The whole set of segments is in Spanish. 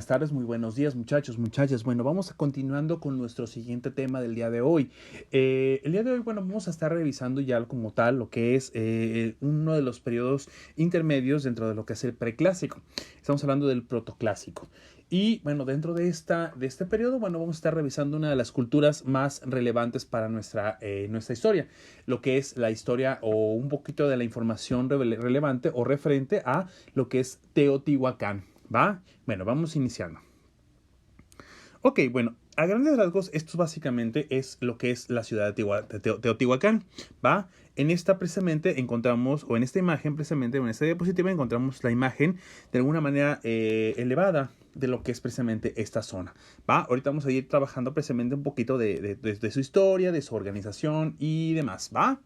Buenas tardes, muy buenos días muchachos, muchachas. Bueno, vamos a continuando con nuestro siguiente tema del día de hoy. El día de hoy, bueno, vamos a estar revisando ya como tal lo que es uno de los periodos intermedios dentro de lo que es el preclásico. Estamos hablando del protoclásico. Y bueno, dentro de este periodo, bueno, vamos a estar revisando una de las culturas más relevantes para nuestra historia, lo que es la historia o un poquito de la información relevante o referente a lo que es Teotihuacán. ¿Va? Bueno, vamos iniciando. Ok, bueno, a grandes rasgos, esto básicamente es lo que es la ciudad de Teotihuacán, ¿va? En esta precisamente encontramos, o en esta imagen precisamente, en esta diapositiva encontramos la imagen de alguna manera elevada de lo que es precisamente esta zona, ¿va? Ahorita vamos a ir trabajando precisamente un poquito de su historia, de su organización y demás, ¿va?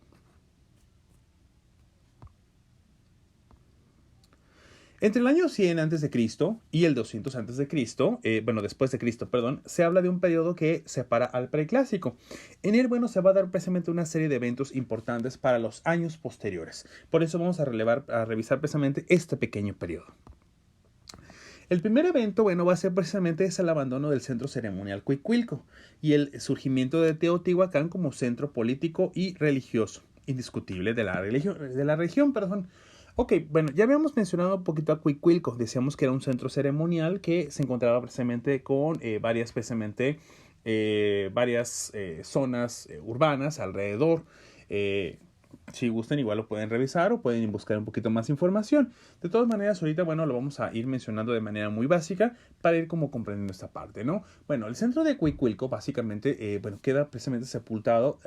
Entre el año 100 a.C. y el 200 a.C., bueno, después de Cristo, perdón, se habla de un periodo que separa al preclásico. En él, bueno, se va a dar precisamente una serie de eventos importantes para los años posteriores. Por eso vamos a revisar precisamente este pequeño periodo. El primer evento, bueno, va a ser precisamente el abandono del centro ceremonial Cuicuilco y el surgimiento de Teotihuacán como centro político y religioso indiscutible de la región, perdón. Ok, bueno, ya habíamos mencionado un poquito a Cuicuilco. Decíamos que era un centro ceremonial que se encontraba precisamente con varias zonas urbanas alrededor. Si gustan, igual lo pueden revisar o pueden buscar un poquito más información. De todas maneras, ahorita, bueno, lo vamos a ir mencionando de manera muy básica para ir como comprendiendo esta parte, ¿no? Bueno, el centro de Cuicuilco, básicamente, bueno, queda precisamente sepultado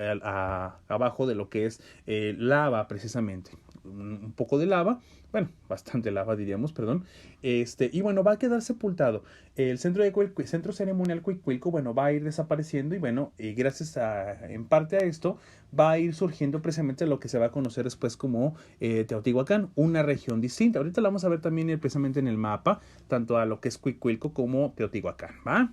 abajo de lo que es lava, precisamente. Un poco de lava, bueno, bastante lava diríamos, perdón, y bueno, va a quedar sepultado. El centro ceremonial Cuicuilco, bueno, va a ir desapareciendo y bueno, gracias en parte a esto, va a ir surgiendo precisamente lo que se va a conocer después como Teotihuacán, una región distinta. Ahorita la vamos a ver también precisamente en el mapa, tanto a lo que es Cuicuilco como Teotihuacán, ¿va?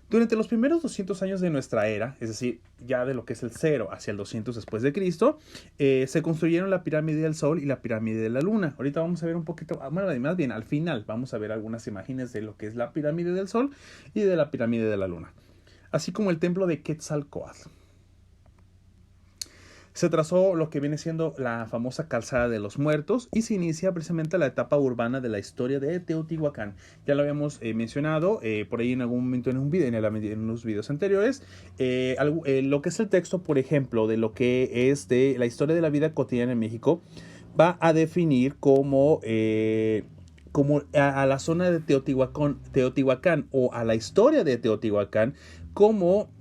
Durante los primeros 200 años de nuestra era, es decir, ya de lo que es el 0 hacia el 200 después de Cristo, se construyeron la pirámide del Sol y la pirámide de la Luna. Ahorita vamos a ver un poquito, bueno, más bien al final vamos a ver algunas imágenes de lo que es la pirámide del Sol y de la pirámide de la Luna, así como el templo de Quetzalcóatl. Se trazó lo que viene siendo la famosa calzada de los muertos y se inicia precisamente la etapa urbana de la historia de Teotihuacán. Ya lo habíamos mencionado por ahí en algún momento en un video, en unos videos anteriores. Lo que es el texto, por ejemplo, de lo que es de la historia de la vida cotidiana en México, va a definir como a la zona de Teotihuacán o a la historia de Teotihuacán como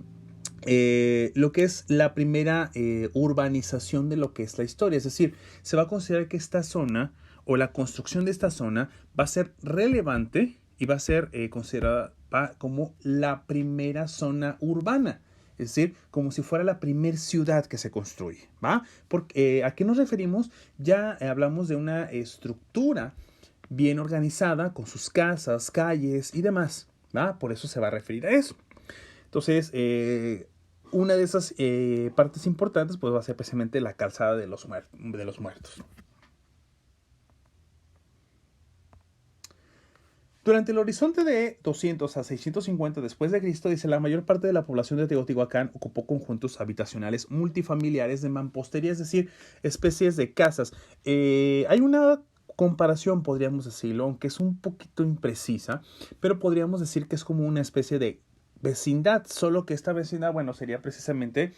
lo que es la primera urbanización de lo que es la historia. Es decir, se va a considerar que esta zona o la construcción de esta zona va a ser relevante y va a ser considerada como la primera zona urbana. Es decir, como si fuera la primera ciudad que se construye, ¿va? Porque, ¿a qué nos referimos? Ya hablamos de una estructura bien organizada con sus casas, calles y demás, ¿va? Por eso se va a referir a eso. Entonces, una de esas partes importantes pues va a ser precisamente la calzada de los muertos. Durante el horizonte de 200 a 650 después de Cristo, dice, la mayor parte de la población de Teotihuacán ocupó conjuntos habitacionales multifamiliares de mampostería, es decir, especies de casas. Hay una comparación, podríamos decirlo, aunque es un poquito imprecisa, pero podríamos decir que es como una especie de vecindad, solo que esta vecindad, bueno, sería precisamente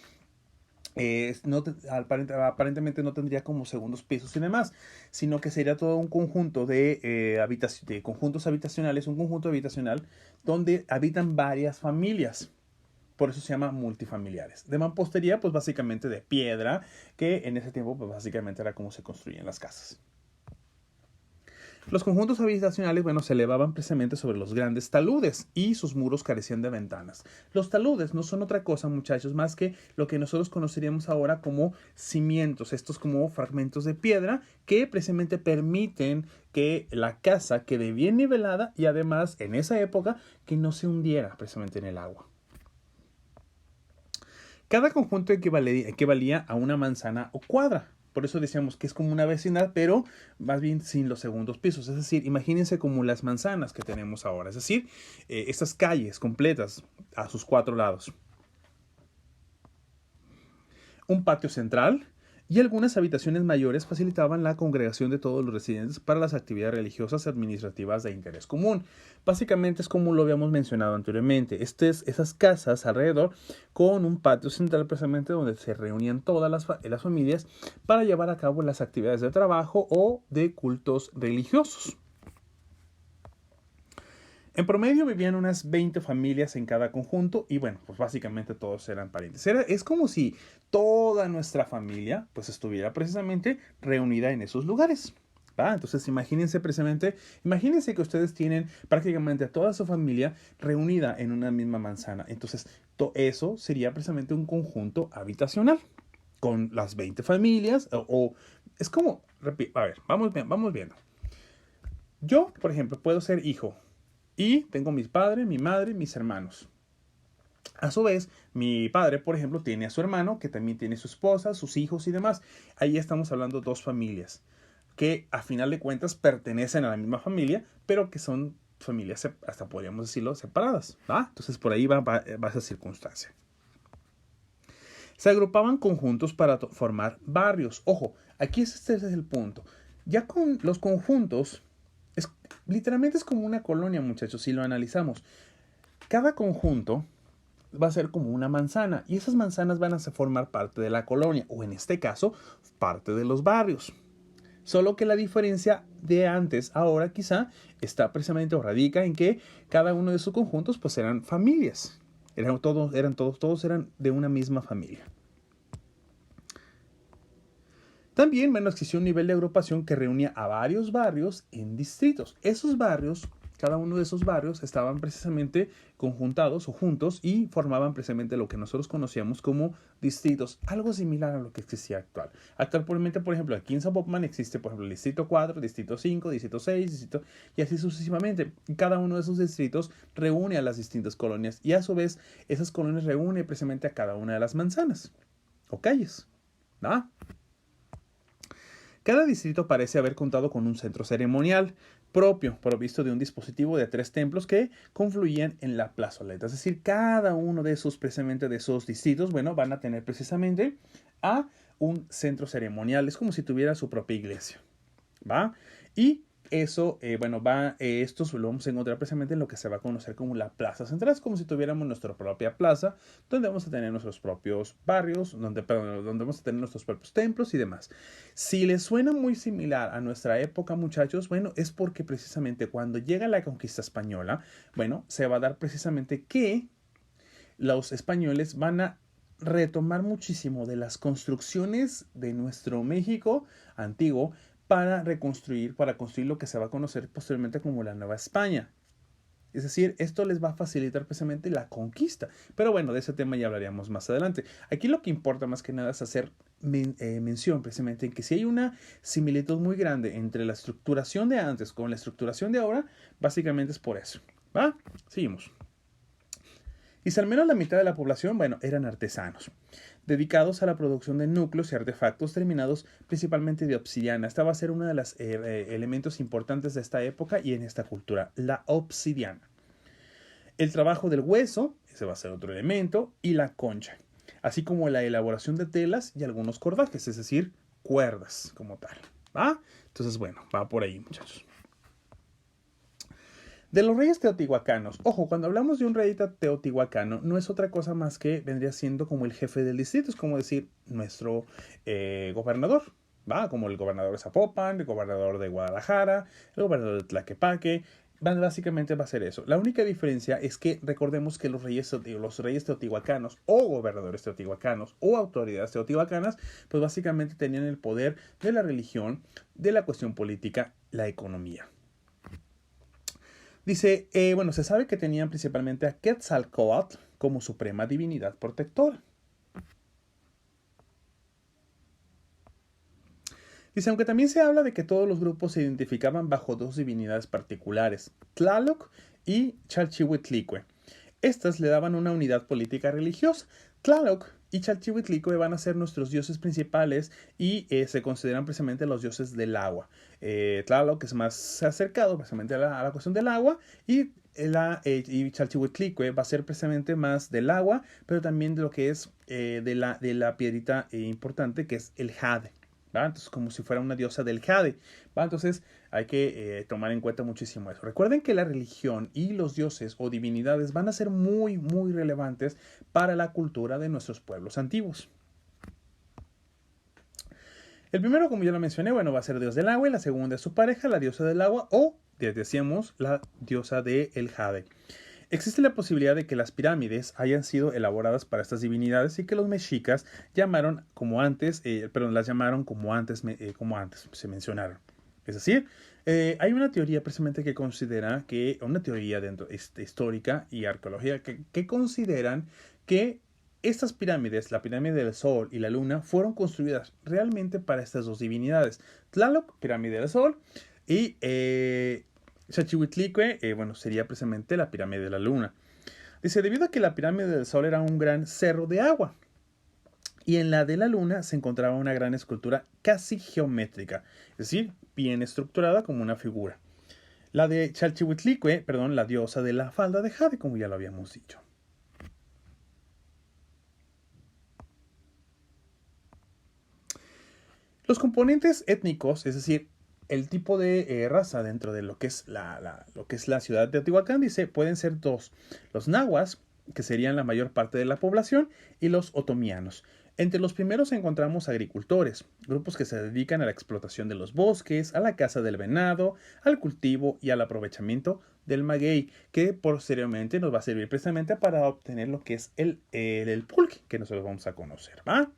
aparentemente no tendría como segundos pisos y demás, sino que sería todo un conjunto de conjuntos habitacionales, un conjunto habitacional donde habitan varias familias. Por eso se llama multifamiliares. De mampostería, pues básicamente de piedra, que en ese tiempo, pues básicamente era como se construían las casas. Los conjuntos habitacionales, bueno, se elevaban precisamente sobre los grandes taludes y sus muros carecían de ventanas. Los taludes no son otra cosa, muchachos, más que lo que nosotros conoceríamos ahora como cimientos, estos como fragmentos de piedra que precisamente permiten que la casa quede bien nivelada y además en esa época que no se hundiera precisamente en el agua. Cada conjunto equivalía a una manzana o cuadra. Por eso decíamos que es como una vecindad, pero más bien sin los segundos pisos. Es decir, imagínense como las manzanas que tenemos ahora. Es decir, estas calles completas a sus 4 lados. Un patio central y algunas habitaciones mayores facilitaban la congregación de todos los residentes para las actividades religiosas y administrativas de interés común. Básicamente es como lo habíamos mencionado anteriormente, esas casas alrededor con un patio central precisamente donde se reunían todas las familias para llevar a cabo las actividades de trabajo o de cultos religiosos. En promedio vivían unas 20 familias en cada conjunto y bueno, pues básicamente todos eran parientes. Es como si toda nuestra familia pues estuviera precisamente reunida en esos lugares. ¿Va? Entonces imagínense que ustedes tienen prácticamente a toda su familia reunida en una misma manzana. Entonces eso sería precisamente un conjunto habitacional con las 20 familias es como, a ver, vamos viendo. Yo, por ejemplo, puedo ser hijo. Y tengo mis padres, mi madre, mis hermanos. A su vez, mi padre, por ejemplo, tiene a su hermano, que también tiene su esposa, sus hijos y demás. Ahí estamos hablando de 2 familias, que a final de cuentas pertenecen a la misma familia, pero que son familias, hasta podríamos decirlo, separadas. ¿Va? Entonces, por ahí va esa circunstancia. Se agrupaban conjuntos para formar barrios. Ojo, aquí este es el punto. Ya con los conjuntos... literalmente es como una colonia, muchachos, si lo analizamos. Cada conjunto va a ser como una manzana y esas manzanas van a formar parte de la colonia o en este caso parte de los barrios. Solo que la diferencia de antes, ahora quizá, está precisamente o radica en que cada uno de esos conjuntos pues eran familias. Todos eran de una misma familia. También, bueno, existió un nivel de agrupación que reunía a varios barrios en distritos. Esos barrios, cada uno de esos barrios estaban precisamente conjuntados o juntos y formaban precisamente lo que nosotros conocíamos como distritos, algo similar a lo que existía actualmente, por ejemplo, aquí en Zapopan existe, por ejemplo, el distrito 4, distrito 5, distrito 6, y así sucesivamente. Y cada uno de esos distritos reúne a las distintas colonias y a su vez esas colonias reúnen precisamente a cada una de las manzanas o calles. ¿Ah? Cada distrito parece haber contado con un centro ceremonial propio, provisto de un dispositivo de 3 templos que confluían en la plazoleta. Es decir, cada uno de esos, precisamente de esos distritos, bueno, van a tener precisamente a un centro ceremonial. Es como si tuviera su propia iglesia, ¿va? Y eso, esto lo vamos a encontrar precisamente en lo que se va a conocer como la plaza central. Es como si tuviéramos nuestra propia plaza, donde vamos a tener nuestros propios barrios, donde vamos a tener nuestros propios templos y demás. Si les suena muy similar a nuestra época, muchachos, bueno, es porque precisamente cuando llega la conquista española, bueno, se va a dar precisamente que los españoles van a retomar muchísimo de las construcciones de nuestro México antiguo, para construir lo que se va a conocer posteriormente como la Nueva España. Es decir, esto les va a facilitar precisamente la conquista. Pero bueno, de ese tema ya hablaríamos más adelante. Aquí lo que importa más que nada es hacer mención precisamente en que si hay una similitud muy grande entre la estructuración de antes con la estructuración de ahora, básicamente es por eso. ¿Va? Seguimos. Y si al menos la mitad de la población, bueno, eran artesanos, dedicados a la producción de núcleos y artefactos terminados principalmente de obsidiana. Esta va a ser uno de los elementos importantes de esta época y en esta cultura, la obsidiana. El trabajo del hueso, ese va a ser otro elemento, y la concha, así como la elaboración de telas y algunos cordajes, es decir, cuerdas como tal. ¿Va? Entonces, bueno, va por ahí, muchachos. De los reyes teotihuacanos. Ojo, cuando hablamos de un rey teotihuacano, no es otra cosa más que vendría siendo como el jefe del distrito, es como decir nuestro gobernador, ¿va? Como el gobernador de Zapopan, el gobernador de Guadalajara, el gobernador de Tlaquepaque. Básicamente va a ser eso. La única diferencia es que recordemos que los reyes teotihuacanos o gobernadores teotihuacanos o autoridades teotihuacanas, pues básicamente tenían el poder de la religión, de la cuestión política, la economía. Dice, se sabe que tenían principalmente a Quetzalcóatl como suprema divinidad protectora. Dice, aunque también se habla de que todos los grupos se identificaban bajo 2 divinidades particulares, Tlaloc y Chalchihuitlicue. Estas le daban una unidad política religiosa. Tlaloc y Chalchihuitlicue van a ser nuestros dioses principales y se consideran precisamente los dioses del agua. Tlaloc es más acercado precisamente a la cuestión del agua y Chalchihuitlicue va a ser precisamente más del agua, pero también de lo que es de la piedrita importante que es el jade. ¿Va? Entonces, como si fuera una diosa del jade. ¿Va? Entonces, hay que tomar en cuenta muchísimo eso. Recuerden que la religión y los dioses o divinidades van a ser muy, muy relevantes para la cultura de nuestros pueblos antiguos. El primero, como ya lo mencioné, bueno, va a ser dios del agua y la segunda es su pareja, la diosa del agua o, ya decíamos, la diosa del jade. Existe la posibilidad de que las pirámides hayan sido elaboradas para estas divinidades y que los mexicas llamaron como antes, las llamaron como antes se mencionaron. Es decir, hay una teoría precisamente que considera que, una teoría dentro, histórica y arqueológica que consideran que estas pirámides, la pirámide del Sol y la Luna, fueron construidas realmente para estas dos divinidades. Tlaloc, pirámide del Sol, y Chalchihuitlicue, bueno, sería precisamente la pirámide de la Luna. Dice, debido a que la pirámide del Sol era un gran cerro de agua, y en la de la Luna se encontraba una gran escultura casi geométrica, es decir, bien estructurada como una figura. La de Chalchihuitlicue, perdón, la diosa de la falda de jade, como ya lo habíamos dicho. Los componentes étnicos, es decir, el tipo de raza dentro de lo que es lo que es la ciudad de Teotihuacán, dice, pueden ser dos. Los nahuas, que serían la mayor parte de la población, y los otomianos. Entre los primeros encontramos agricultores, grupos que se dedican a la explotación de los bosques, a la caza del venado, al cultivo y al aprovechamiento del maguey, que posteriormente nos va a servir precisamente para obtener lo que es el pulque, que nosotros vamos a conocer, ¿va?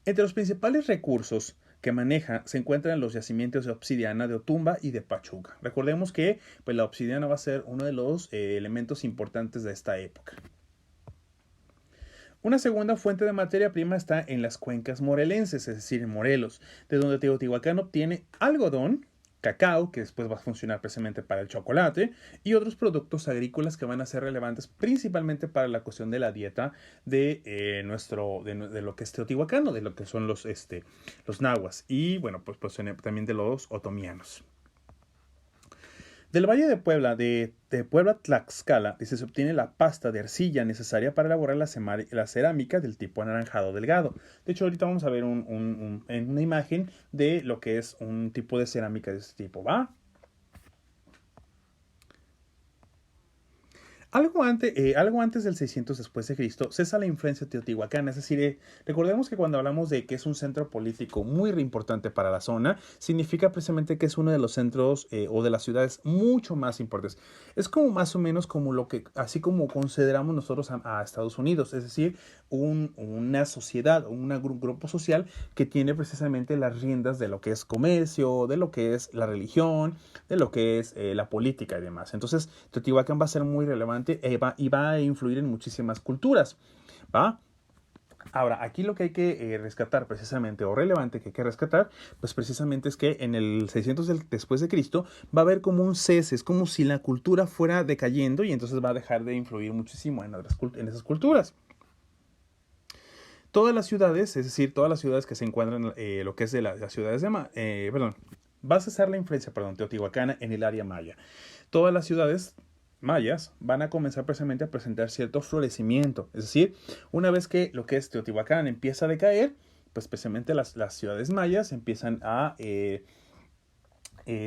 Entre los principales recursos que maneja se encuentran los yacimientos de obsidiana de Otumba y de Pachuca. Recordemos que pues, la obsidiana va a ser uno de los elementos importantes de esta época. Una segunda fuente de materia prima está en las cuencas morelenses, es decir, en Morelos, de donde Teotihuacán obtiene algodón, cacao, que después va a funcionar precisamente para el chocolate, y otros productos agrícolas que van a ser relevantes principalmente para la cuestión de la dieta de de lo que es Teotihuacán, o de lo que son los nahuas, y bueno, pues también de los otomianos. Del Valle de Puebla, de Puebla Tlaxcala, dice, se obtiene la pasta de arcilla necesaria para elaborar la cerámica del tipo anaranjado delgado. De hecho, ahorita vamos a ver una imagen de lo que es un tipo de cerámica de este tipo, ¿va? Algo antes del 600 después de Cristo cesa la influencia teotihuacana, es decir, recordemos que cuando hablamos de que es un centro político muy importante para la zona, significa precisamente que es uno de los centros o de las ciudades mucho más importantes. Es como más o menos como así como consideramos nosotros a Estados Unidos, es decir, una sociedad o un grupo social que tiene precisamente las riendas de lo que es comercio, de lo que es la religión, de lo que es la política y demás. Entonces, Teotihuacán va a ser muy relevante y va a influir en muchísimas culturas, ¿va? Ahora, aquí lo que hay que rescatar precisamente, o relevante que hay que rescatar, pues precisamente es que en el 600 después de Cristo va a haber como un cese, es como si la cultura fuera decayendo y entonces va a dejar de influir muchísimo en esas culturas. Todas las ciudades, es decir, todas las ciudades que se encuentran, lo que es de las ciudades de va a cesar la influencia, teotihuacana en el área maya. Todas las ciudades mayas van a comenzar precisamente a presentar cierto florecimiento. Es decir, una vez que lo que es Teotihuacán empieza a decaer, pues especialmente las ciudades mayas empiezan a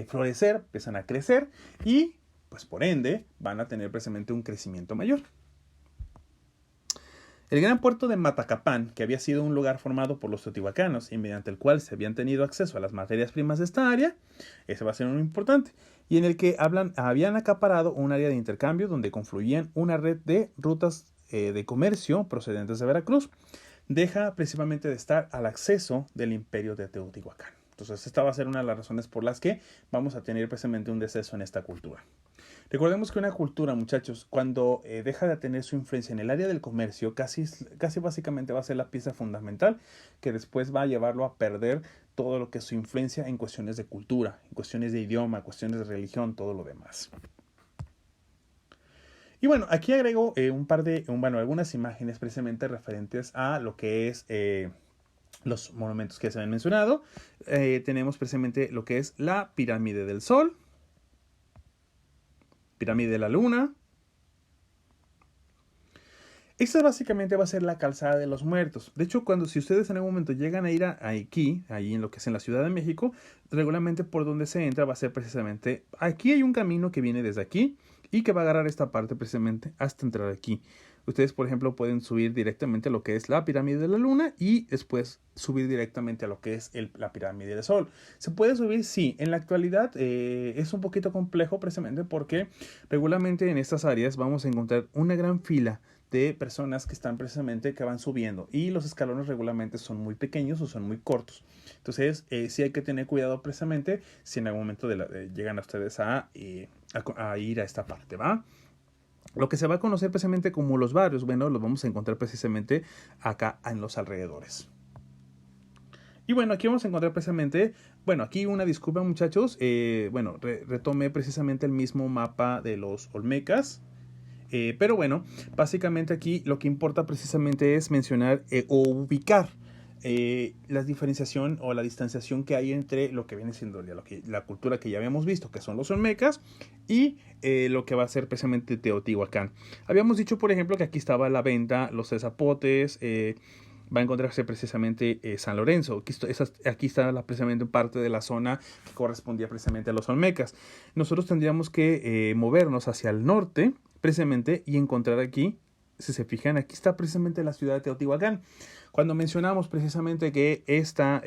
florecer, empiezan a crecer y pues por ende van a tener precisamente un crecimiento mayor. El gran puerto de Matacapán, que había sido un lugar formado por los teotihuacanos y mediante el cual se habían tenido acceso a las materias primas de esta área, ese va a ser uno importante, y en el que habían acaparado un área de intercambio donde confluían una red de rutas de comercio procedentes de Veracruz, deja principalmente de estar al acceso del imperio de Teotihuacán. Entonces, esta va a ser una de las razones por las que vamos a tener precisamente un deceso en esta cultura. Recordemos que una cultura, muchachos, cuando deja de tener su influencia en el área del comercio, casi básicamente va a ser la pieza fundamental que después va a llevarlo a perder todo lo que es su influencia en cuestiones de cultura, en cuestiones de idioma, cuestiones de religión, todo lo demás. Y bueno, aquí agrego algunas imágenes precisamente referentes a lo que es los monumentos que se han mencionado. Tenemos precisamente lo que es la pirámide del Sol, pirámide de la Luna. Esta básicamente va a ser la calzada de los muertos. De hecho, si ustedes en algún momento llegan a ir aquí, ahí en lo que es en la Ciudad de México, regularmente por donde se entra va a ser precisamente, aquí hay un camino que viene desde aquí y que va a agarrar esta parte precisamente hasta entrar aquí. Ustedes, por ejemplo, pueden subir directamente a lo que es la pirámide de la Luna y después subir directamente a lo que es la pirámide del Sol. ¿Se puede subir? Sí. En la actualidad es un poquito complejo precisamente porque regularmente en estas áreas vamos a encontrar una gran fila de personas que están precisamente que van subiendo y los escalones regularmente son muy pequeños o son muy cortos. Entonces sí hay que tener cuidado precisamente si en algún momento llegan a ustedes a ir a esta parte, ¿va? Lo que se va a conocer precisamente como los barrios, bueno, los vamos a encontrar precisamente acá en los alrededores. Y bueno, aquí vamos a encontrar precisamente, bueno, aquí una disculpa muchachos, retomé precisamente el mismo mapa de los Olmecas. Pero bueno, básicamente aquí lo que importa precisamente es mencionar o ubicar la diferenciación o la distanciación que hay entre lo que viene siendo la cultura que ya habíamos visto, que son los olmecas, y lo que va a ser precisamente Teotihuacán. Habíamos dicho, por ejemplo, que aquí estaba la venta, los zapotes, va a encontrarse precisamente San Lorenzo. Aquí está precisamente parte de la zona que correspondía precisamente a los olmecas. Nosotros tendríamos que movernos hacia el norte precisamente y encontrar aquí, si se fijan, aquí está precisamente la ciudad de Teotihuacán. Cuando mencionamos precisamente que esta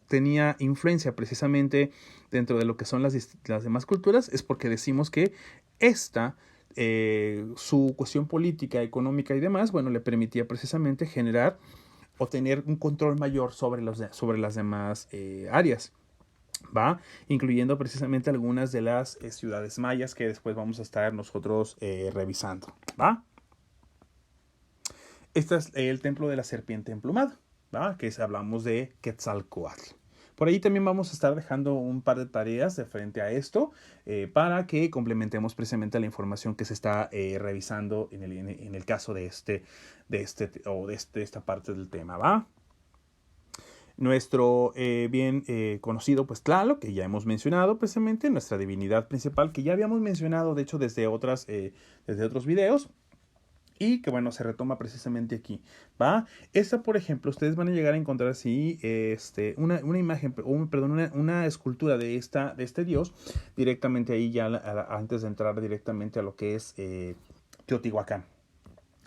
tenía influencia precisamente dentro de lo que son las demás culturas, es porque decimos que esta su cuestión política, económica y demás, bueno, le permitía precisamente generar o tener un control mayor sobre las demás áreas, ¿va? Incluyendo precisamente algunas de las ciudades mayas que después vamos a estar nosotros revisando, ¿va? Este es el templo de la serpiente emplumada, ¿va? Hablamos de Quetzalcóatl. Por ahí también vamos a estar dejando un par de tareas de frente a esto para que complementemos precisamente la información que se está revisando en el caso de esta parte del tema, ¿va? Nuestro bien conocido pues Tlaloc, que ya hemos mencionado precisamente, nuestra divinidad principal, que ya habíamos mencionado de hecho desde otros videos, y que bueno, se retoma precisamente aquí, ¿va? Esta, por ejemplo, ustedes van a llegar a encontrar así una imagen, una escultura de este dios directamente ahí ya antes de entrar directamente a lo que es Teotihuacán.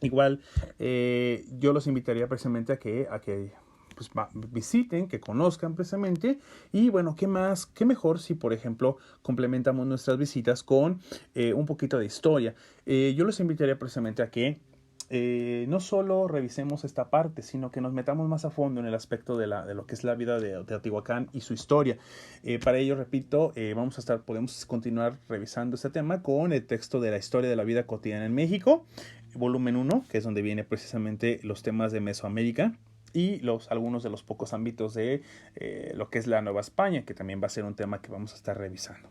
Igual, yo los invitaría precisamente a que pues, visiten, que conozcan precisamente. Y bueno, qué mejor si, por ejemplo, complementamos nuestras visitas con un poquito de historia. Yo los invitaría precisamente a que no solo revisemos esta parte, sino que nos metamos más a fondo en el aspecto de lo que es la vida de Teotihuacán y su historia. Para ello, repito, podemos continuar revisando este tema con el texto de la historia de la vida cotidiana en México, volumen 1, que es donde viene precisamente los temas de Mesoamérica y algunos de los pocos ámbitos de lo que es la Nueva España, que también va a ser un tema que vamos a estar revisando.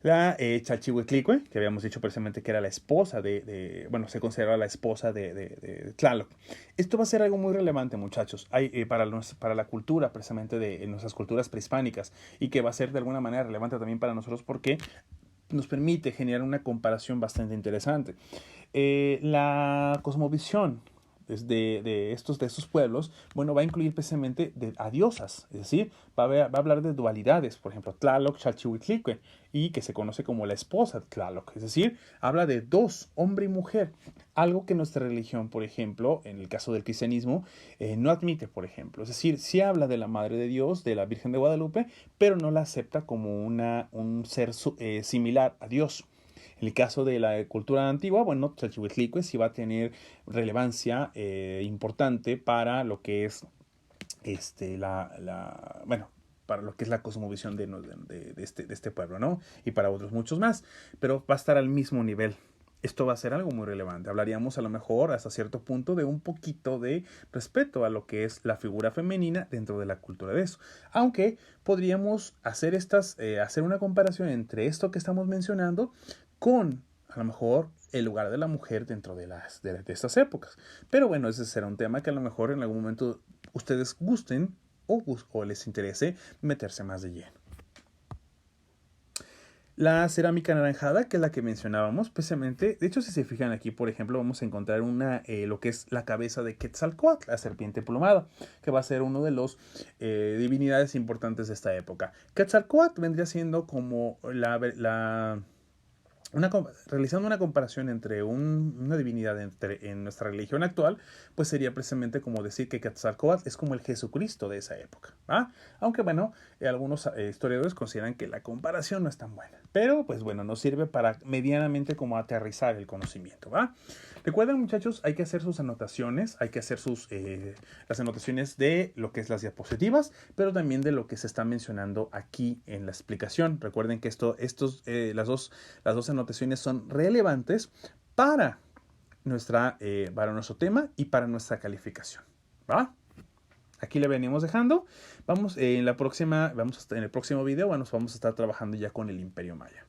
La Chalchihuitlicue, que habíamos dicho precisamente que era la esposa se considera la esposa de Tlaloc. Esto va a ser algo muy relevante, muchachos, para la cultura, precisamente de nuestras culturas prehispánicas, y que va a ser de alguna manera relevante también para nosotros porque nos permite generar una comparación bastante interesante. La cosmovisión de estos pueblos, bueno, va a incluir precisamente a diosas, es decir, va a hablar de dualidades, por ejemplo, Tlaloc, Chalchihuitlicue, y que se conoce como la esposa de Tlaloc, es decir, habla de dos, hombre y mujer, algo que nuestra religión, por ejemplo, en el caso del cristianismo, no admite, por ejemplo, es decir, sí habla de la Madre de Dios, de la Virgen de Guadalupe, pero no la acepta como un ser similar a Dios. En el caso de la cultura antigua, bueno, Chalchihuitlicue sí va a tener relevancia importante para lo que es para lo que es la cosmovisión de este pueblo, ¿no? Y para otros muchos más, pero va a estar al mismo nivel. esto va a ser algo muy relevante. Hablaríamos a lo mejor hasta cierto punto de un poquito de respeto a lo que es la figura femenina dentro de la cultura de eso. Aunque podríamos hacer hacer una comparación entre esto que estamos mencionando con a lo mejor el lugar de la mujer dentro de estas épocas. Pero bueno, ese será un tema que a lo mejor en algún momento ustedes gusten o les interese meterse más de lleno. La cerámica anaranjada, que es la que mencionábamos, precisamente, de hecho, si se fijan aquí, por ejemplo, vamos a encontrar lo que es la cabeza de Quetzalcóatl, la serpiente plumada, que va a ser uno de los divinidades importantes de esta época. Quetzalcóatl vendría siendo como realizando una comparación entre una divinidad en nuestra religión actual, pues sería precisamente como decir que Quetzalcóatl es como el Jesucristo de esa época, ¿va? Aunque bueno, algunos historiadores consideran que la comparación no es tan buena, pero pues bueno, nos sirve para medianamente como aterrizar el conocimiento, ¿va? Recuerden, muchachos, hay que hacer sus anotaciones, hay que hacer las anotaciones de lo que es las diapositivas, pero también de lo que se está mencionando aquí en la explicación. Recuerden que las dos anotaciones son relevantes para para nuestro tema y para nuestra calificación, ¿va? Aquí le venimos dejando. En el próximo video, vamos a estar trabajando ya con el Imperio Maya.